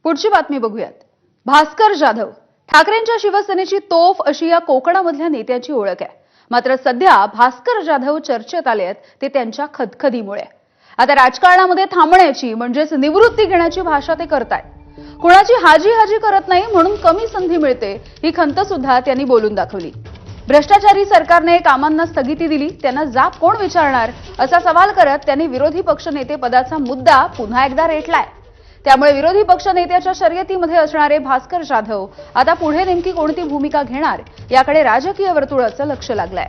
पुढची बातमी बघूयात। भास्कर जाधव ठाकरेंच्या शिवसेनेची तोफ अशी या कोकणामधल्या नेत्याची ओळख आहे। मात्र सध्या भास्कर जाधव चर्चेत आले आहेत ते त्यांच्या खदखदीमुळे। आता राजकारणामध्ये थांबण्याची म्हणजेच निवृत्ती घेण्याची भाषा ते करतायत। कुणाची हाजी हाजी करत नाही म्हणून कमी संधी मिळते ही खंत सुद्धा त्यांनी बोलून दाखवली। भ्रष्टाचारी सरकारने कामांना स्थगिती दिली, त्यांना जाब कोण विचारणार असा सवाल करत त्यांनी विरोधी पक्षनेते पदाचा मुद्दा पुन्हा एकदा रेटलाय। त्यामुळे विरोधी पक्षनेत्याच्या शर्यतीमध्ये असणारे भास्कर जाधव आता पुढे नेमकी कोणती भूमिका घेणार याकडे राजकीय वर्तुळाचं लक्ष लागलंय।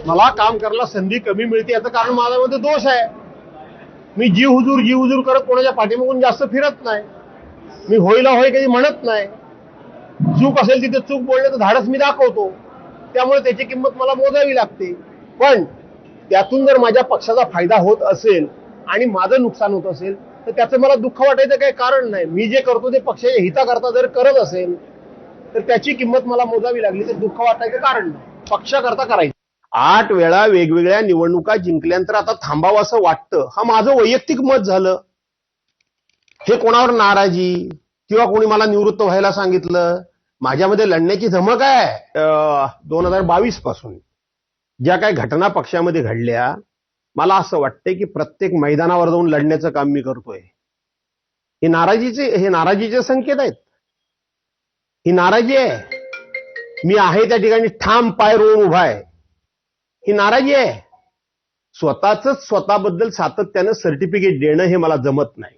मला काम करायला संधी कमी मिळते याचं कारण माझ्यामध्ये दोष आहे। मी जी हुजूर करत कोणाच्या पाठीमागून जास्त फिरत नाही। मी होईला होय कधी म्हणत नाही। चूक असेल तिथे चूक बोलण्याचं धाडस मी दाखवतो, त्यामुळे त्याची किंमत मला मोजावी लागते। पण त्यातून जर माझ्या पक्षाचा फायदा होत असेल आणि माझं नुकसान होत असेल तर त्याचं मला दुःख वाटायचं काही कारण नाही। मी जे करतो ते पक्षाच्या हिताकरता जर करत असेल तर त्याची किंमत मला मोजावी लागली तर दुःख वाटायचं कारण नाही। पक्षाकरता करायचं। 8 वेळा वेगवेगळ्या निवडणुका जिंकल्यानंतर आता थांबावं असं वाटतं, हा माझं वैयक्तिक मत झालं। हे कोणावर नाराजी किंवा कोणी मला निवृत्त व्हायला सांगितलं, माझ्यामध्ये लढण्याची धमक आहे। 2022 पासून ज्या काही घटना पक्षामध्ये घडल्या, मला असं वाटतंय की प्रत्येक मैदानावर जाऊन लढण्याचं काम मी करतोय। हे नाराजीचे संकेत आहेत। ही नाराजी आहे। मी आहे त्या ठिकाणी ठाम पाय रोवून उभा आहे, ही नाराजी आहे। स्वतःबद्दल सातत्यानं सर्टिफिकेट देणं हे मला जमत नाही।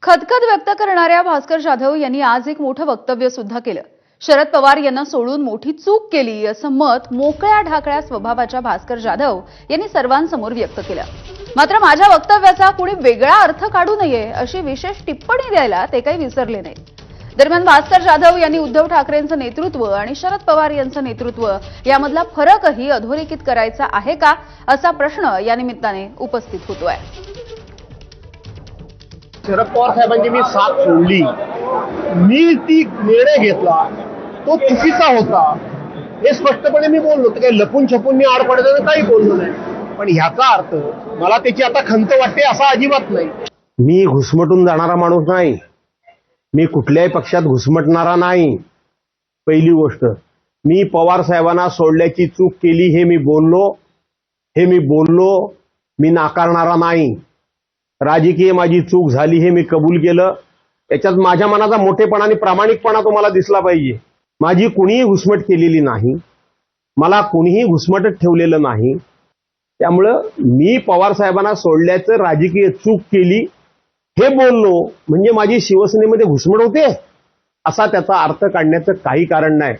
खदखद व्यक्त करणाऱ्या भास्कर जाधव यांनी आज एक मोठं वक्तव्य सुद्धा केलं। शरद पवार यांना सोडून मोठी चूक केली असं मत मोकळ्या ढाकळ्या स्वभावाच्या भास्कर जाधव यांनी सर्वांसमोर व्यक्त केलं। मात्र माझ्या वक्तव्याचा कुणी वेगळा अर्थ काढू नये अशी विशेष टिप्पणी द्यायला ते काही विसरले नाहीत। दरम्यान भास्कर जाधव यांनी उद्धव ठाकरेंचं नेतृत्व आणि शरद पवार यांचं नेतृत्व यामधला फरकही अधोरेखित करायचा आहे का असा प्रश्न या निमित्ताने उपस्थित होतोय। शरद पवार साहेबांची मी साथ सोडली, मी ती निर्णय घेतला तो चुकीचा होता हे स्पष्टपणे मी बोललो। तर काही लपून छपून मी आड पडण्याचं काही बोललो नाही। पण ह्याचा अर्थ मला त्याची आता खंत वाटते असा अजिबात नाही। मी घुसमटून जाणारा माणूस नाही, मी कुठल्याही पक्षात घुसमटणारा नाही। पहिली गोष्ट, मी पवार साहेबांना सोडल्याची चूक केली हे मी बोललो, मी नाकारणारा नाही। राजकीय माझी चूक झाली हे मी कबूल केलं। याच्यात माझ्या मनाचा मोठेपणा आणि प्रामाणिकपणा तुम्हाला दिसला पाहिजे। माझी कुणीही घुसमट केलेली नाही, मला कुणीही घुसमटत ठेवलेलं नाही। त्यामुळं मी पवार साहेबांना सोडल्याचं राजकीय चूक केली हे बोललो म्हणजे माझी शिवसेनेमध्ये घुसमट होते असा त्याचा अर्थ काढण्याचं काही कारण नाही।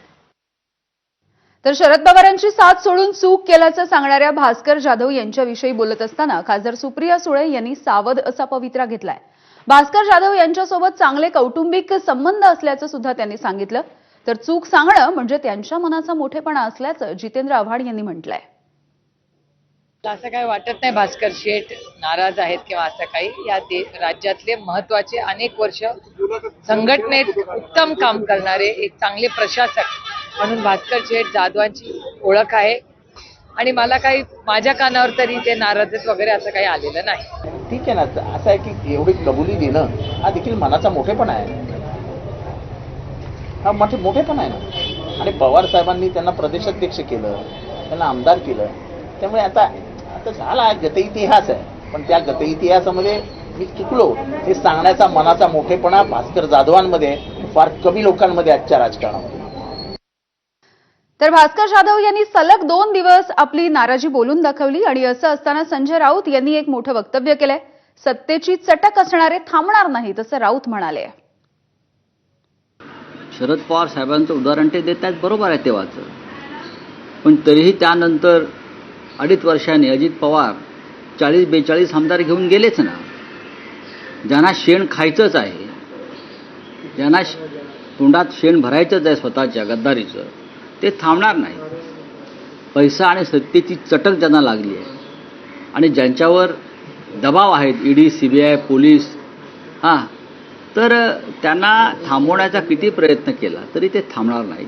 तर शरद पवारांची साथ सोडून चूक केल्याचं सांगणाऱ्या भास्कर जाधव यांच्याविषयी बोलत असताना खासदार सुप्रिया सुळे यांनी सावध असा पवित्रा घेतलाय। भास्कर जाधव यांच्यासोबत चांगले कौटुंबिक संबंध असल्याचं सुद्धा त्यांनी सांगितलं। तर चूक सांगणं म्हणजे त्यांच्या मनाचा मोठेपणा असल्याचं जितेंद्र आव्हाड यांनी म्हटलंय। असं काही वाटत नाही भास्कर शेठ नाराज आहेत किंवा असं काही। या राज्यातले महत्वाचे अनेक वर्ष संघटनेत उत्तम काम करणारे एक चांगले प्रशासक म्हणून भास्कर शेठ जाधवांची ओळख आहे आणि मला काही माझ्या कानावर तरी ते नाराज आहेत वगैरे असं काही आलेलं नाही। ठीक आहे ना, असं आहे की एवढी कबुली देणं हा देखील मनाचा मोठेपणा आहे, हा मोठेपणा आहे ना। आणि पवार साहेबांनी त्यांना प्रदेशाध्यक्ष केलं, त्यांना आमदार केलं, त्यामुळे आता झाला गत इतिहास आहे। पण त्या गत इतिहासामध्ये मी चुकलो हे सांगण्याचा मनाचा मोठेपणा भास्कर जाधवांमध्ये फार कमी लोकांमध्ये आजच्या राजकारणामध्ये। तर भास्कर जाधव यांनी सलग 2 दिवस आपली नाराजी बोलून दाखवली आणि असं असताना संजय राऊत यांनी एक मोठं वक्तव्य केलंय। सत्तेची चटक असणारे थांबणार नाहीत असं राऊत म्हणाले। शरद पवार साहेबांचं उदाहरण ते देत आहेत, बरोबर आहे तेव्हाचं, पण तरीही त्यानंतर 2.5 वर्षांनी अजित पवार 40-42 आमदार घेऊन गेलेच ना। ज्यांना शेण खायचंच आहे, ज्यांना तोंडात शेण भरायचंच आहे स्वतःच्या गद्दारीचं, ते थांबणार नाही। पैसा आणि सत्तेची चटक ज्यांना लागली आहे आणि ज्यांच्यावर दबाव आहेत ईडी, सीबीआय, पोलीस, तर त्यांना थांबवण्याचा किती प्रयत्न केला तरी ते थांबणार नाही।